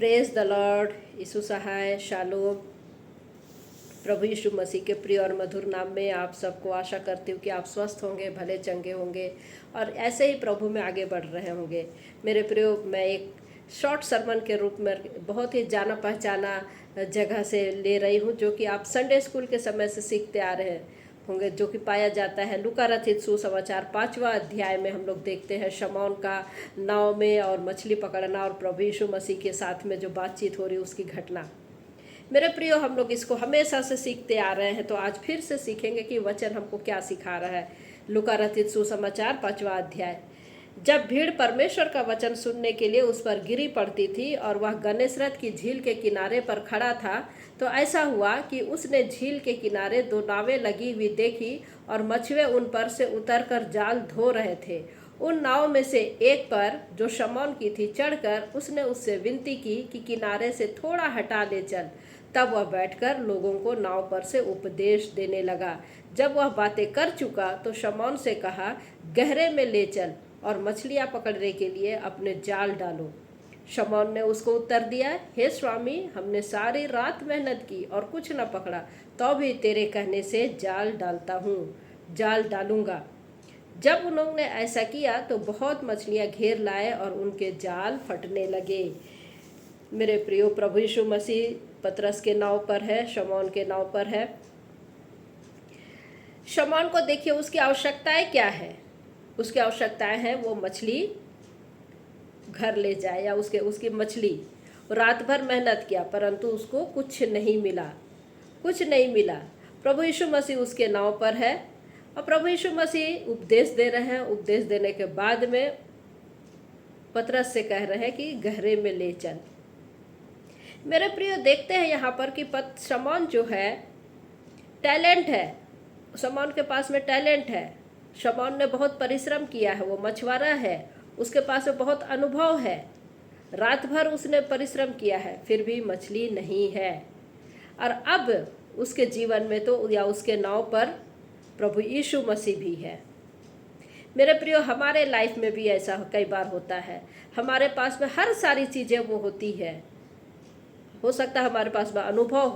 Praise the Lord. Yeshu सहाय शालोम। प्रभु यीशु मसीह के प्रिय और मधुर नाम में आप सबको आशा करती हूँ कि आप स्वस्थ होंगे, भले चंगे होंगे और ऐसे ही प्रभु में आगे बढ़ रहे होंगे। मेरे प्रियो, मैं एक शॉर्ट सरमन के रूप में बहुत ही जाना पहचाना जगह से ले रही हूँ, जो कि आप संडे स्कूल के समय से सीखते आ रहे होंगे, जो कि पाया जाता है लूका रचित सुसमाचार 5वां अध्याय में। हम लोग देखते हैं शमौन का नाव में और मछली पकड़ना और प्रभु यीशु मसीह के साथ में जो बातचीत हो रही उसकी घटना। मेरे प्रियो, हम लोग इसको हमेशा से सीखते आ रहे हैं, तो आज फिर से सीखेंगे कि वचन हमको क्या सिखा रहा है। लूका रचित सुसमाचार 5वां अध्याय। जब भीड़ परमेश्वर का वचन सुनने के लिए उस पर गिरी पड़ती थी और वह गन्नेसरत की झील के किनारे पर खड़ा था, तो ऐसा हुआ कि उसने झील के किनारे 2 नावें लगी हुई देखी और मछुए उन पर से उतरकर जाल धो रहे थे। उन नाव में से एक पर, जो शमौन की थी, चढ़कर उसने उससे विनती की कि किनारे से थोड़ा हटा ले चल। तब वह बैठकर लोगों को नाव पर से उपदेश देने लगा। जब वह बातें कर चुका तो शमौन से कहा, गहरे में ले चल और मछलियां पकड़ने के लिए अपने जाल डालो। शमौन ने उसको उत्तर दिया, हे स्वामी, हमने सारी रात मेहनत की और कुछ न पकड़ा, तो भी तेरे कहने से जाल डालूंगा। जब उन्होंने ऐसा किया तो बहुत मछलियां घेर लाए और उनके जाल फटने लगे। मेरे प्रियो, प्रभु यीशु मसीह पतरस के नाव पर है, शमौन के नाव पर है। शमौन को देखिए, उसकी आवश्यकताएं क्या है। उसकी आवश्यकताएं हैं वो मछली घर ले जाए या उसकी मछली। रात भर मेहनत किया परंतु उसको कुछ नहीं मिला। प्रभु यीशु मसीह उसके नाव पर है और प्रभु यीशु मसीह उपदेश दे रहे हैं। उपदेश देने के बाद में पतरस से कह रहे हैं कि गहरे में ले चल। मेरे प्रियो, देखते हैं यहाँ पर कि शमौन जो है, टैलेंट है। शमौन के पास में टैलेंट है। शमौन ने बहुत परिश्रम किया है, वो मछुआरा है, उसके पास में बहुत अनुभव है। रात भर उसने परिश्रम किया है, फिर भी मछली नहीं है। और अब उसके जीवन में तो या उसके नाव पर प्रभु यीशु मसीह भी है। मेरे प्रियो, हमारे लाइफ में भी ऐसा कई बार होता है। हमारे पास में हर सारी चीज़ें वो होती है। हो सकता है हमारे पास में अनुभव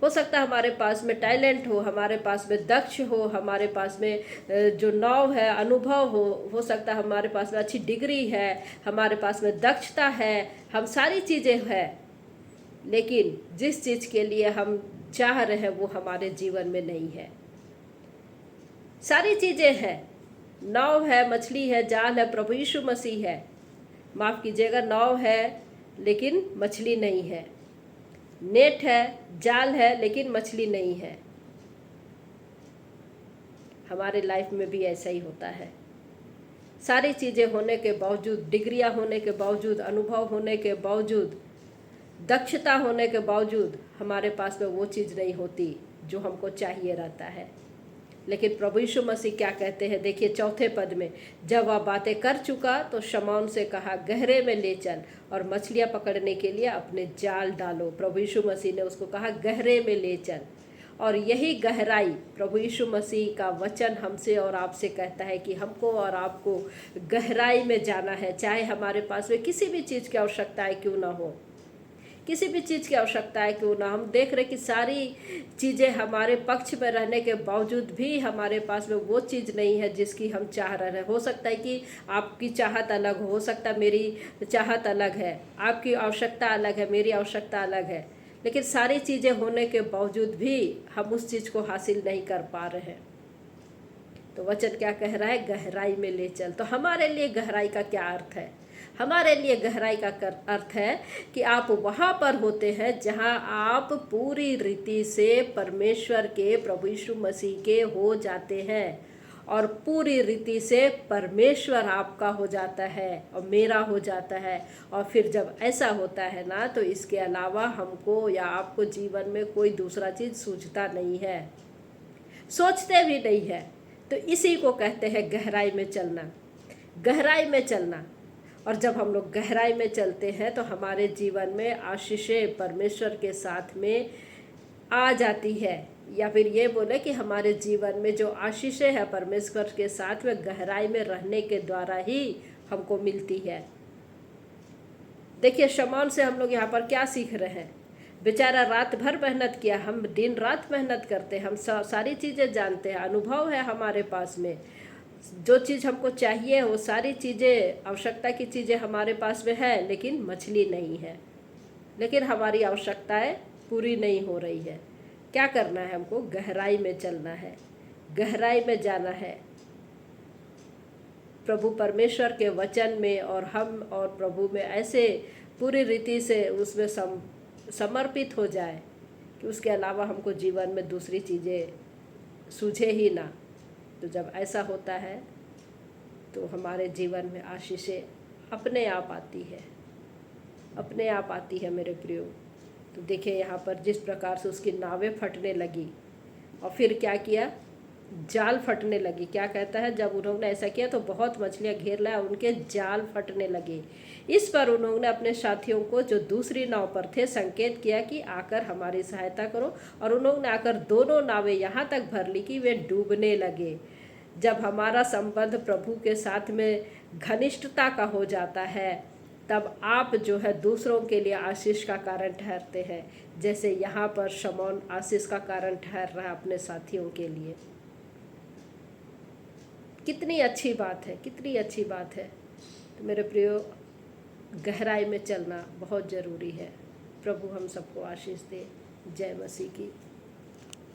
हो सकता है हमारे पास में टैलेंट हमारे पास में दक्ष हमारे पास में जो नाव है अनुभव हो सकता है हमारे पास में अच्छी डिग्री है, हमारे पास में दक्षता है, हम सारी चीज़ें हैं। लेकिन जिस चीज़ के लिए हम चाह रहे हैं वो हमारे जीवन में नहीं है। सारी चीज़ें हैं, नाव है, मछली है, जाल है, प्रभु यीशु मसीह है। माफ़ कीजिएगा, नाव है लेकिन मछली नहीं है, नेट है, जाल है लेकिन मछली नहीं है। हमारे लाइफ में भी ऐसा ही होता है। सारी चीज़ें होने के बावजूद, डिग्रियां होने के बावजूद, अनुभव होने के बावजूद, दक्षता होने के बावजूद हमारे पास में वो चीज़ नहीं होती जो हमको चाहिए रहता है। लेकिन प्रभु यीशु मसीह क्या कहते हैं, देखिए 4 पद में, जब वह बातें कर चुका तो शमौन से कहा, गहरे में ले चल और मछलियां पकड़ने के लिए अपने जाल डालो। प्रभु यीशु मसीह ने उसको कहा, गहरे में ले चल। और यही गहराई प्रभु यीशु मसीह का वचन हमसे और आपसे कहता है कि हमको और आपको गहराई में जाना है। चाहे हमारे पास में किसी भी चीज़ की आवश्यकताएं क्यों ना हो, किसी भी चीज़ की आवश्यकता है क्यों ना, हम देख रहे कि सारी चीज़ें हमारे पक्ष में रहने के बावजूद भी हमारे पास में वो चीज़ नहीं है जिसकी हम चाह रहे हैं। हो सकता है कि आपकी चाहत अलग हो सकता है मेरी चाहत अलग है, आपकी आवश्यकता अलग है, मेरी आवश्यकता अलग है, लेकिन सारी चीज़ें होने के बावजूद भी हम उस चीज़ को हासिल नहीं कर पा रहे हैं। तो वचन क्या कह रहा है, गहराई में ले चल। तो हमारे लिए गहराई का क्या अर्थ है? हमारे लिए गहराई का अर्थ है कि आप वहाँ पर होते हैं जहाँ आप पूरी रीति से परमेश्वर के, प्रभु यीशु मसीह के हो जाते हैं और पूरी रीति से परमेश्वर आपका हो जाता है और मेरा हो जाता है। और फिर जब ऐसा होता है ना, तो इसके अलावा हमको या आपको जीवन में कोई दूसरा चीज़ सूझता नहीं है, सोचते भी नहीं है। तो इसी को कहते हैं गहराई में चलना, गहराई में चलना। और जब हम लोग गहराई में चलते हैं तो हमारे जीवन में आशीषें परमेश्वर के साथ में आ जाती है, या फिर ये बोले कि हमारे जीवन में जो आशीषें हैं परमेश्वर के साथ में गहराई में रहने के द्वारा ही हमको मिलती है। देखिए शमौन से हम लोग यहाँ पर क्या सीख रहे हैं। बेचारा रात भर मेहनत किया, हम दिन रात मेहनत करते हैं, हम सारी चीज़ें जानते हैं, अनुभव है हमारे पास में, जो चीज़ हमको चाहिए वो सारी चीज़ें, आवश्यकता की चीज़ें हमारे पास में है, लेकिन मछली नहीं है, लेकिन हमारी आवश्यकताएं पूरी नहीं हो रही है। क्या करना है हमको? गहराई में चलना है, गहराई में जाना है, प्रभु परमेश्वर के वचन में, और हम और प्रभु में ऐसे पूरी रीति से उसमें समर्पित हो जाए कि उसके अलावा हमको जीवन में दूसरी चीज़ें सूझे ही ना। तो जब ऐसा होता है तो हमारे जीवन में आशीषें अपने आप आती है, अपने आप आती है मेरे प्रियो। तो देखिए यहाँ पर जिस प्रकार से उसकी नावें फटने लगी, और फिर क्या किया? जाल फटने लगी। क्या कहता है? जब उन्होंने ऐसा किया तो बहुत मछलियाँ घेर लाया, उनके जाल फटने लगे। इस पर उन्होंने अपने साथियों को जो दूसरी नाव पर थे संकेत किया कि आकर हमारी सहायता करो, और उन्होंने आकर दोनों नावें यहाँ तक भर ली कि वे डूबने लगे। जब हमारा संबंध प्रभु के साथ में घनिष्ठता का हो जाता है, तब आप जो है दूसरों के लिए आशीष का कारण ठहरते हैं, जैसे यहाँ पर शमौन आशीष का कारण ठहर रहा है अपने साथियों के लिए। कितनी अच्छी बात है, कितनी अच्छी बात है। तो मेरे प्रियो, गहराई में चलना बहुत ज़रूरी है। प्रभु हम सबको आशीष दे। जय मसीह की।